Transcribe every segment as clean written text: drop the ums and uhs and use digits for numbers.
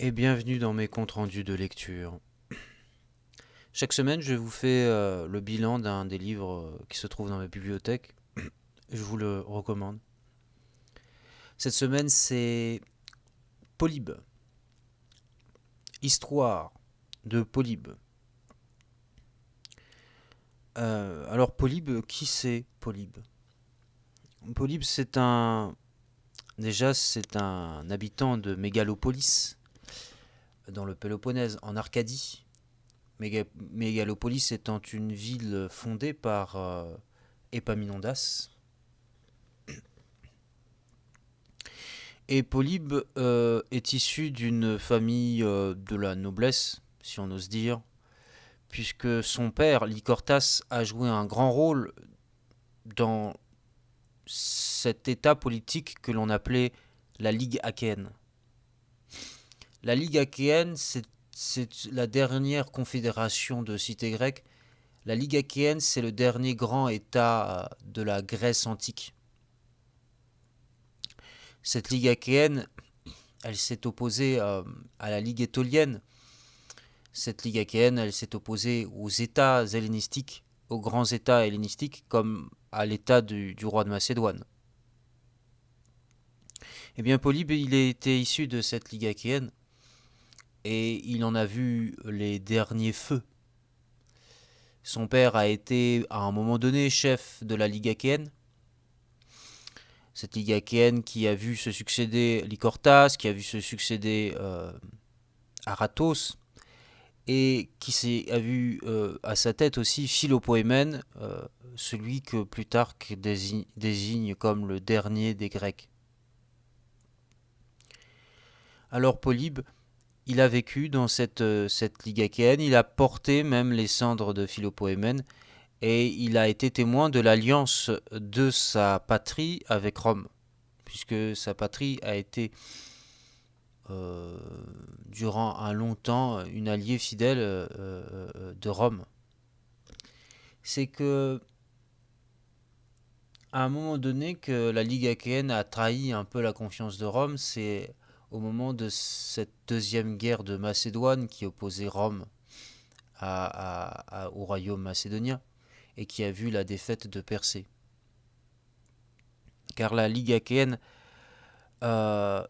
Et bienvenue dans mes comptes rendus de lecture. Chaque semaine, je vous fais le bilan d'un des livres qui se trouve dans ma bibliothèque. Je vous le recommande. Cette semaine, c'est Polybe. Histoire de Polybe. Alors Polybe, qui c'est Polybe? Polybe, c'est un habitant de Mégalopolis, dans le Péloponnèse, en Arcadie. Mégalopolis étant une ville fondée par Épaminondas. Et Polybe est issu d'une famille de la noblesse, si on ose dire, puisque son père, Lycortas, a joué un grand rôle dans cet état politique que l'on appelait la Ligue achéenne. La Ligue achéenne, c'est la dernière confédération de cités grecques. La Ligue achéenne, c'est le dernier grand état de la Grèce antique. Cette Ligue achéenne, elle s'est opposée à la Ligue étolienne. Cette Ligue achéenne, elle s'est opposée aux États hellénistiques, aux grands États hellénistiques, comme à l'État du roi de Macédoine. Eh bien, Polybe, il était issu de cette Ligue achéenne, et il en a vu les derniers feux. Son père a été, à un moment donné, chef de la Ligue achéenne. Cette Ligue achéenne qui a vu se succéder Lycortas, qui a vu se succéder Aratos, et qui a vu à sa tête aussi Philopoémène, celui que Plutarque désigne comme le dernier des Grecs. Alors Polybe, il a vécu dans cette Ligue achéenne, il a porté même les cendres de Philopoémène, et il a été témoin de l'alliance de sa patrie avec Rome, puisque sa patrie a été durant un long temps une alliée fidèle de Rome. C'est que à un moment donné que la Ligue achéenne a trahi un peu la confiance de Rome, c'est au moment de cette deuxième guerre de Macédoine qui opposait Rome au royaume macédonien et qui a vu la défaite de Persée. Car la Ligue achéenne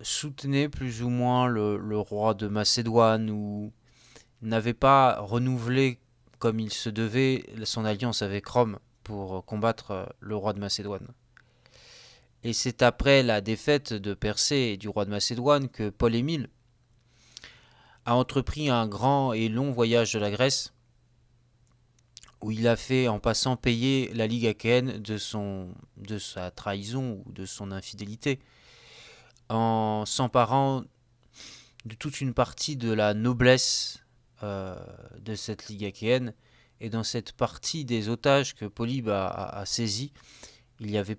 soutenait plus ou moins le roi de Macédoine, ou n'avait pas renouvelé comme il se devait son alliance avec Rome pour combattre le roi de Macédoine. Et c'est après la défaite de Persée et du roi de Macédoine que Paul-Émile a entrepris un grand et long voyage de la Grèce, où il a fait en passant payer la Ligue achéenne de sa trahison ou de son infidélité, en s'emparant de toute une partie de la noblesse de cette Ligue achéenne. Et dans cette partie des otages que Polybe a saisis, il y avait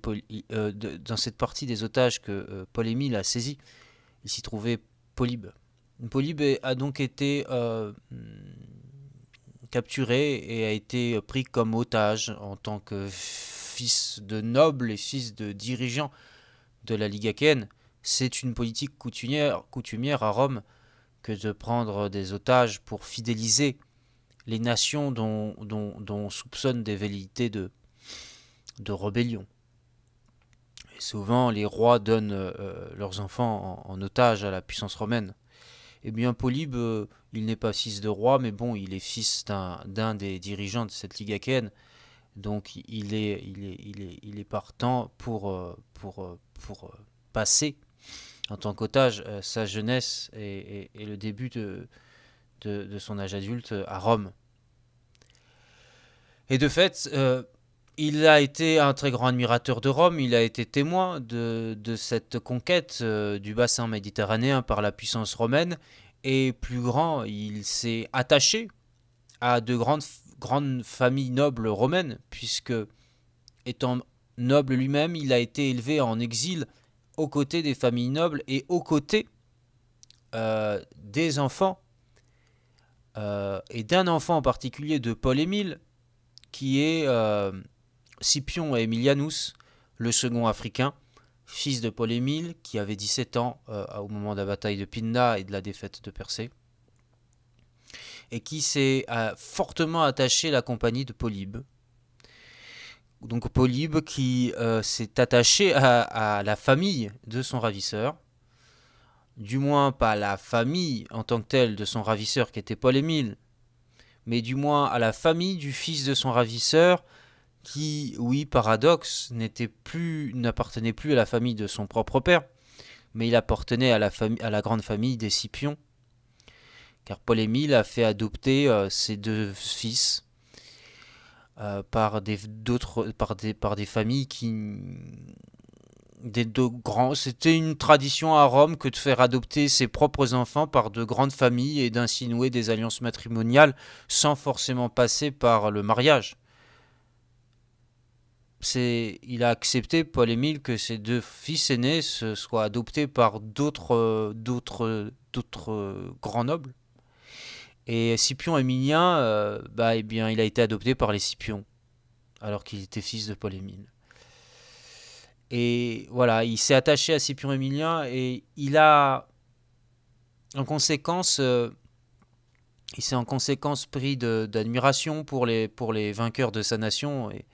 dans cette partie des otages que Paul-Émile a saisis, il s'y trouvait Polybe. Polybe a donc été capturé et a été pris comme otage en tant que fils de noble et fils de dirigeant de la Ligue achéenne. C'est une politique coutumière à Rome que de prendre des otages pour fidéliser les nations dont on soupçonne des velléités de rébellion. Et souvent, les rois donnent leurs enfants en otage à la puissance romaine. Eh bien, Polybe, il n'est pas fils de roi, mais bon, il est fils d'un des dirigeants de cette Ligue achéenne. Donc, il est partant pour passer en tant qu'otage sa jeunesse et le début de son âge adulte à Rome. Et de fait, il a été un très grand admirateur de Rome, il a été témoin de cette conquête du bassin méditerranéen par la puissance romaine, et plus grand, il s'est attaché à de grandes familles nobles romaines, puisque, étant noble lui-même, il a été élevé en exil aux côtés des familles nobles et aux côtés des enfants, et d'un enfant en particulier de Paul-Émile, qui est Scipion Aemilianus, le second africain, fils de Paul-Émile, qui avait 17 ans au moment de la bataille de Pydna et de la défaite de Persée, et qui s'est fortement attaché à la compagnie de Polybe. Donc Polybe qui s'est attaché à la famille de son ravisseur, du moins pas la famille en tant que telle de son ravisseur qui était Paul-Émile, mais du moins à la famille du fils de son ravisseur qui, oui, paradoxe, n'appartenait plus à la famille de son propre père, mais il appartenait à la grande famille des Scipions, car Paul-Émile a fait adopter ses deux fils par des familles C'était une tradition à Rome que de faire adopter ses propres enfants par de grandes familles et d'insinuer des alliances matrimoniales sans forcément passer par le mariage. Il a accepté, Paul-Émile, que ses deux fils aînés soient adoptés par d'autres grands nobles. Et Scipion Émilien, eh bien, il a été adopté par les Scipions, alors qu'il était fils de Paul-Émile. Et voilà, il s'est attaché à Scipion Émilien et il a, en conséquence, il s'est en conséquence pris d'admiration pour les vainqueurs de sa nation et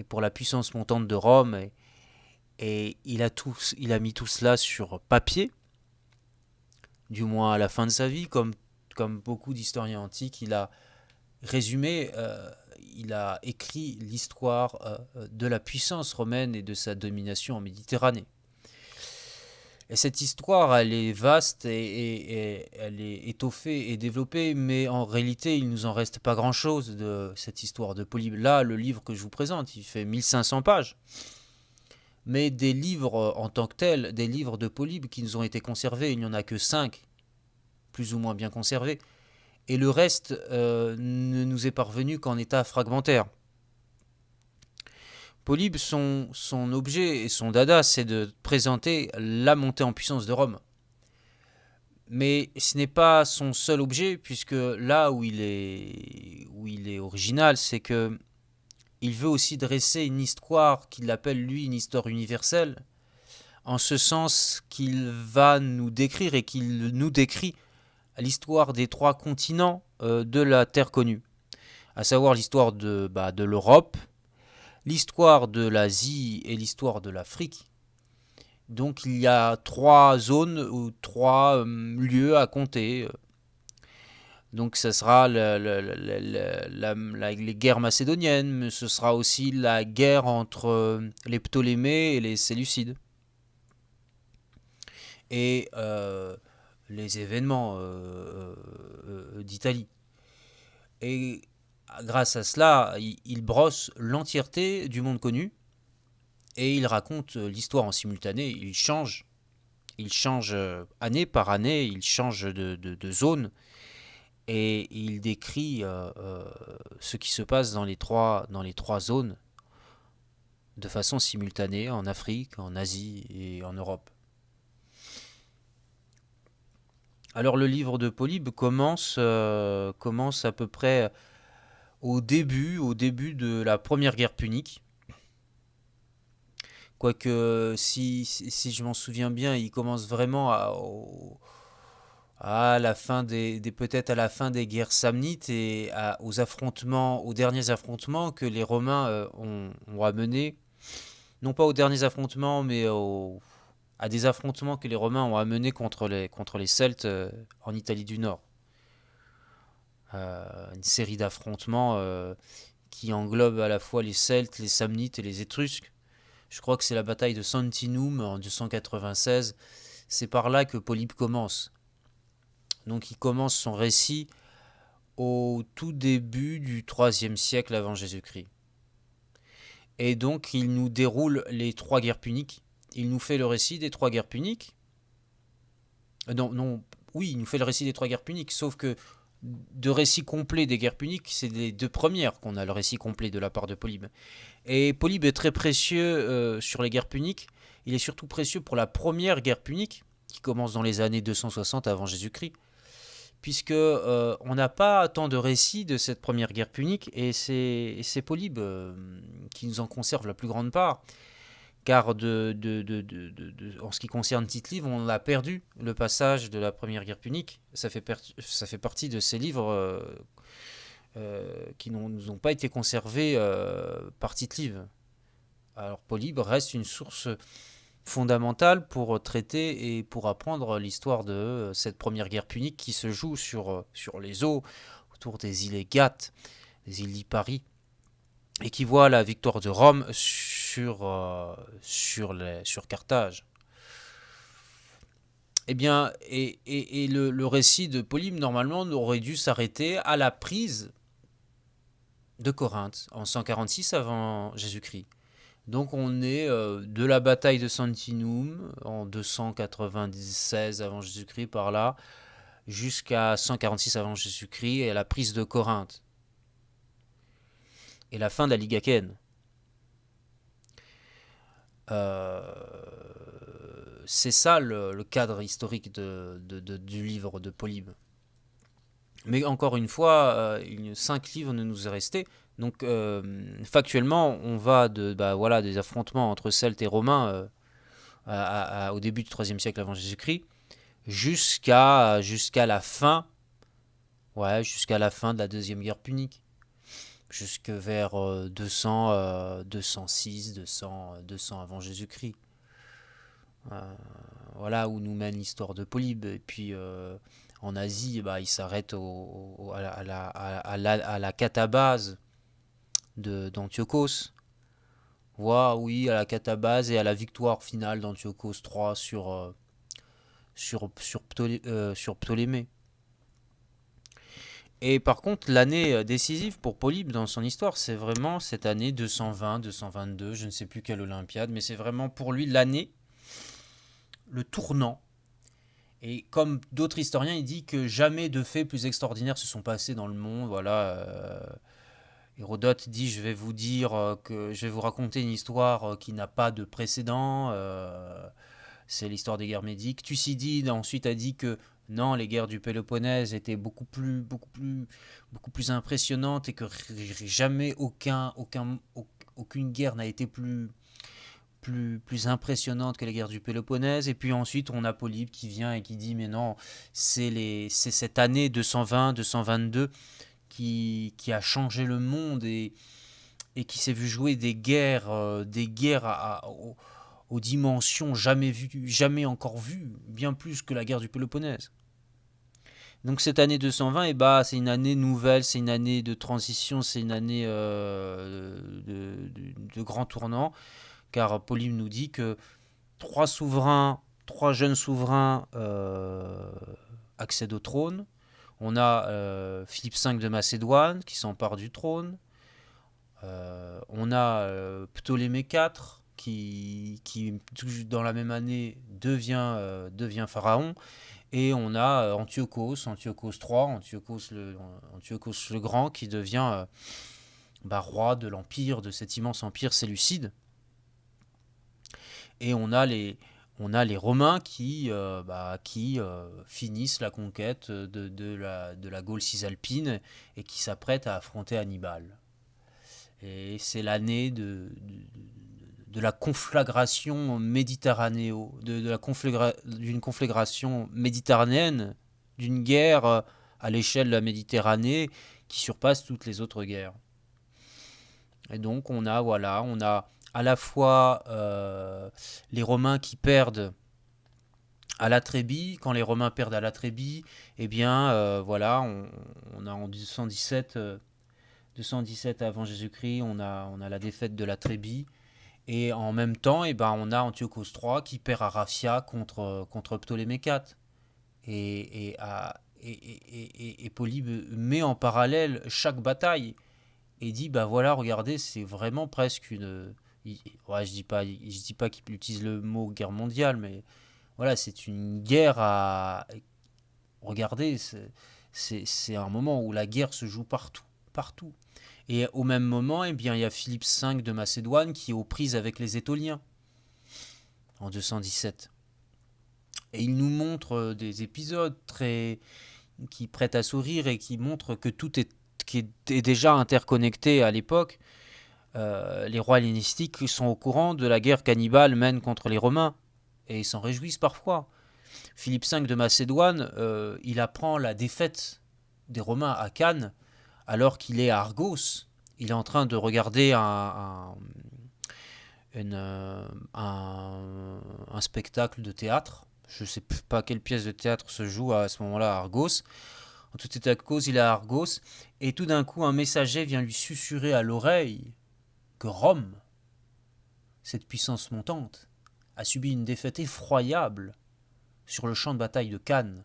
pour la puissance montante de Rome. Et il a mis tout cela sur papier, du moins à la fin de sa vie, comme beaucoup d'historiens antiques. Il a résumé, il a écrit l'histoire de la puissance romaine et de sa domination en Méditerranée. Et cette histoire, elle est vaste et elle est étoffée et développée, mais en réalité, il nous en reste pas grand-chose de cette histoire de Polybe. Là, le livre que je vous présente, il fait 1500 pages. Mais des livres en tant que tels, des livres de Polybe qui nous ont été conservés, il n'y en a que 5, plus ou moins bien conservés. Et le reste ne nous est parvenu qu'en état fragmentaire. Polybe, son objet et son dada, c'est de présenter la montée en puissance de Rome. Mais ce n'est pas son seul objet, puisque là où il est original, c'est que il veut aussi dresser une histoire qu'il appelle, lui, une histoire universelle, en ce sens qu'il va nous décrire et qu'il nous décrit l'histoire des 3 continents de la Terre connue, à savoir l'histoire de l'Europe, l'histoire de l'Asie et l'histoire de l'Afrique. Donc il y a 3 zones ou 3 lieux à compter. Donc ce sera les guerres macédoniennes, mais ce sera aussi la guerre entre les Ptolémées et les Séleucides. Et les événements d'Italie. Et grâce à cela, il brosse l'entièreté du monde connu et il raconte l'histoire en simultané. Il change année par année, il change de zone et il décrit ce qui se passe dans les trois zones de façon simultanée en Afrique, en Asie et en Europe. Alors le livre de Polybe commence à peu près au début de la première guerre punique. Quoique, si je m'en souviens bien, il commence vraiment à la fin peut-être à la fin des guerres samnites et aux derniers affrontements que les Romains ont amenés. Non pas aux derniers affrontements, mais à des affrontements que les Romains ont amenés contre les Celtes en Italie du Nord. Une série d'affrontements qui englobent à la fois les Celtes, les Samnites et les Étrusques. Je crois que c'est la bataille de Santinum en 296. C'est par là que Polybe commence. Donc il commence son récit au tout début du IIIe siècle avant Jésus-Christ. Et donc il nous déroule les 3 guerres puniques. Il nous fait le récit des 3 guerres puniques. Il nous fait le récit des 3 guerres puniques, sauf que de récit complet des guerres puniques, c'est les 2 premières qu'on a le récit complet de la part de Polybe. Et Polybe est très précieux sur les guerres puniques. Il est surtout précieux pour la première guerre punique, qui commence dans les années 260 avant Jésus-Christ, puisque on n'a pas tant de récits de cette première guerre punique, et c'est Polybe qui nous en conserve la plus grande part, car en ce qui concerne Tite-Livre, on a perdu le passage de la Première Guerre punique. Ça fait partie de ces livres qui nous ont pas été conservés par Tite-Livre. Alors Polybe reste une source fondamentale pour traiter et pour apprendre l'histoire de cette Première Guerre punique qui se joue sur les eaux, autour des îles Égates, des îles Lipari, et qui voit la victoire de Rome sur Carthage. Eh bien, et le récit de Polybe, normalement, aurait dû s'arrêter à la prise de Corinthe, en 146 avant Jésus-Christ. Donc on est de la bataille de Sanctinum, en 296 avant Jésus-Christ, par là, jusqu'à 146 avant Jésus-Christ, et la prise de Corinthe. Et la fin de la Ligue Achéenne. C'est ça le cadre historique du livre de Polybe. Mais encore une fois, 5 livres ne nous est resté. Donc factuellement, on va des affrontements entre Celtes et Romains au début du IIIe siècle avant Jésus-Christ, jusqu'à la fin, jusqu'à la fin de la Deuxième Guerre punique, jusque vers 206, 200 avant Jésus-Christ. Voilà où nous mène l'histoire de Polybe. Et puis en Asie, il s'arrête à la catabase d'Antiochos. Oui, à la catabase et à la victoire finale d'Antiochos III sur Ptolémée. Et par contre, l'année décisive pour Polybe dans son histoire, c'est vraiment cette année 220, 222, je ne sais plus quelle Olympiade, mais c'est vraiment pour lui l'année, le tournant. Et comme d'autres historiens, il dit que jamais de faits plus extraordinaires se sont passés dans le monde. Hérodote dit, je vais vous raconter une histoire qui n'a pas de précédent. C'est l'histoire des guerres médiques. Thucydide ensuite a dit que non, les guerres du Péloponnèse étaient beaucoup plus impressionnantes et que jamais aucune guerre n'a été plus impressionnante que les guerres du Péloponnèse. Et puis ensuite, on a Polybe qui vient et qui dit mais non, c'est cette année 220-222 qui a changé le monde et qui s'est vu jouer des guerres aux dimensions jamais encore vues, bien plus que la guerre du Péloponnèse. Donc cette année 220, c'est une année nouvelle, c'est une année de transition, c'est une année de grand tournant, car Polybe nous dit que trois jeunes souverains accèdent au trône. On a Philippe V de Macédoine qui s'empare du trône. On a Ptolémée IV qui dans la même année devient pharaon. Et on a Antiochos III, Antiochos le Grand qui devient roi de l'empire, de cet immense empire séleucide. Et on a les Romains qui finissent la conquête de la Gaule cisalpine et qui s'apprêtent à affronter Hannibal. Et c'est l'année de la conflagration d'une conflagration méditerranéenne, d'une guerre à l'échelle de la Méditerranée qui surpasse toutes les autres guerres. Et donc on a à la fois les Romains qui perdent à la Trébie. Quand les Romains perdent à la Trébie, on a en 217 avant Jésus-Christ, on a la défaite de la Trébie. Et en même temps, on a Antiochos III qui perd à Raphia contre Ptolémée IV. Et Polybe met en parallèle chaque bataille et dit regardez, c'est vraiment presque une... je dis pas qu'il utilise le mot guerre mondiale, mais voilà, c'est une guerre à... Regardez, c'est un moment où la guerre se joue partout. Et au même moment, il y a Philippe V de Macédoine qui est aux prises avec les Étoliens en 217. Et il nous montre des épisodes qui prêtent à sourire et qui montrent que tout est déjà interconnecté à l'époque. les rois hellénistiques sont au courant de la guerre qu'Hannibal mène contre les Romains et s'en réjouissent parfois. Philippe V de Macédoine, il apprend la défaite des Romains à Cannes alors qu'il est à Argos. Il est en train de regarder un spectacle de théâtre. Je ne sais pas quelle pièce de théâtre se joue à ce moment-là à Argos. En tout état de cause, il est à Argos. Et tout d'un coup, un messager vient lui susurrer à l'oreille que Rome, cette puissance montante, a subi une défaite effroyable sur le champ de bataille de Cannes.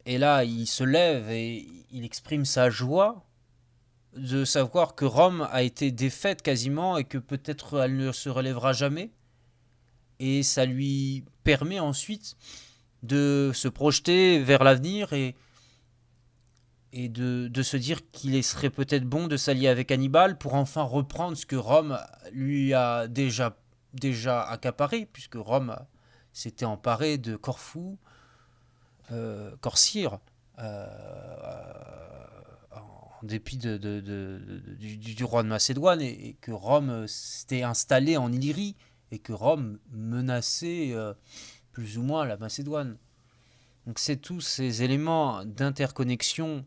Et là, il se lève et il exprime sa joie de savoir que Rome a été défaite quasiment et que peut-être elle ne se relèvera jamais. Et ça lui permet ensuite de se projeter vers l'avenir et de se dire qu'il serait peut-être bon de s'allier avec Hannibal pour enfin reprendre ce que Rome lui a déjà accaparé, puisque Rome s'était emparé de Corfou, Corcyre, en dépit du roi de Macédoine, et que Rome s'était installé en Illyrie, et que Rome menaçait plus ou moins la Macédoine. Donc c'est tous ces éléments d'interconnexion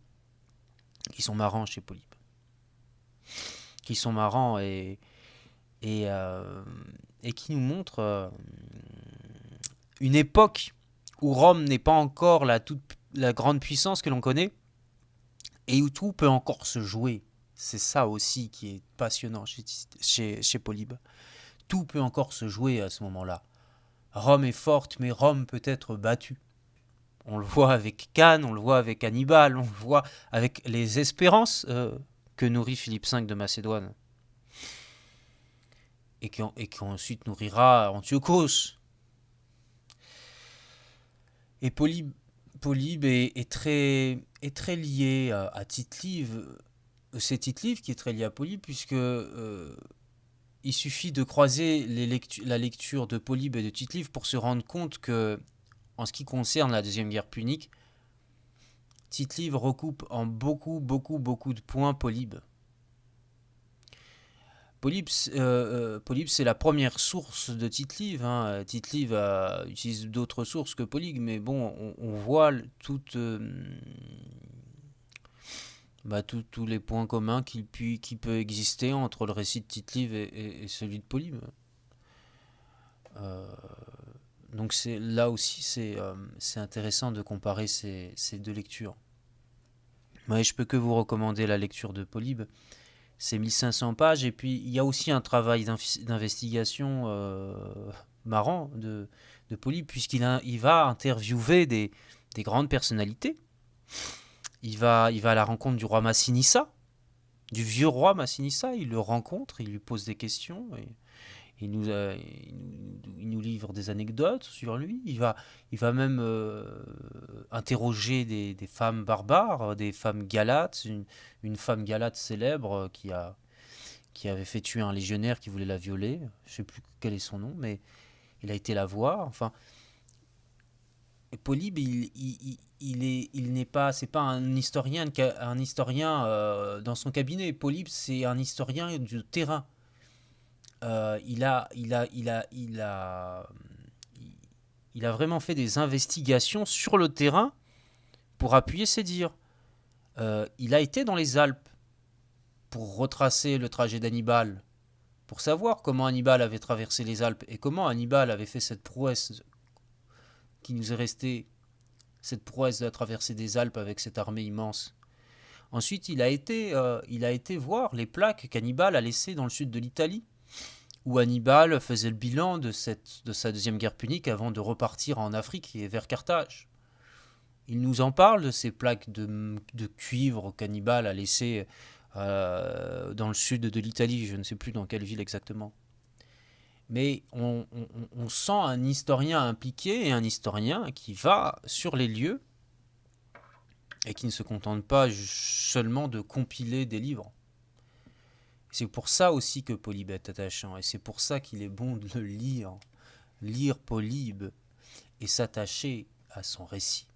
qui sont marrants chez Polybe. Qui sont marrants et, euh, et qui nous montrent une époque où Rome n'est pas encore la grande puissance que l'on connaît et où tout peut encore se jouer. C'est ça aussi qui est passionnant chez Polybe. Tout peut encore se jouer à ce moment-là. Rome est forte, mais Rome peut être battue. On le voit avec Cannes, on le voit avec Hannibal, on le voit avec les espérances que nourrit Philippe V de Macédoine. Et qui ensuite nourrira Antiochos. Et Polybe est très lié à Tite-Live. C'est Tite-Live qui est très lié à Polybe, puisque il suffit de croiser la lecture de Polybe et de Tite-Live pour se rendre compte que, en ce qui concerne la Deuxième Guerre punique, Tite-Live recoupe en beaucoup de points Polybe. Polybe, c'est la première source de Tite-Live. Hein. Tite-Live utilise d'autres sources que Polybe, mais bon, on voit tous les points communs qui peut exister entre le récit de Tite-Live et celui de Polybe. Donc là aussi, c'est intéressant de comparer ces deux lectures. Mais je peux que vous recommander la lecture de Polybe. C'est 1500 pages, et puis il y a aussi un travail d'investigation marrant de Polybe, il va interviewer des grandes personnalités. Il va à la rencontre du roi Massinissa, du vieux roi Massinissa, il le rencontre, il lui pose des questions, et il nous livre des anecdotes sur lui. Il va même interroger des femmes barbares, des femmes galates, une femme galate célèbre qui avait fait tuer un légionnaire qui voulait la violer. Je ne sais plus quel est son nom, mais il a été la voir. Enfin, Polybe, il n'est pas, c'est pas un historien dans son cabinet. Polybe, c'est un historien du terrain. Il a vraiment fait des investigations sur le terrain pour appuyer ses dires. Il a été dans les Alpes pour retracer le trajet d'Hannibal, pour savoir comment Hannibal avait traversé les Alpes et comment Hannibal avait fait cette prouesse qui nous est restée, cette prouesse de la traversée des Alpes avec cette armée immense. Ensuite, il a été voir les plaques qu'Hannibal a laissées dans le sud de l'Italie, où Hannibal faisait le bilan de sa deuxième guerre punique avant de repartir en Afrique et vers Carthage. Il nous en parle de ces plaques de cuivre qu'Hannibal a laissées dans le sud de l'Italie, je ne sais plus dans quelle ville exactement. Mais on sent un historien impliqué et un historien qui va sur les lieux et qui ne se contente pas seulement de compiler des livres. C'est pour ça aussi que Polybe est attachant, et c'est pour ça qu'il est bon de le lire Polybe et s'attacher à son récit.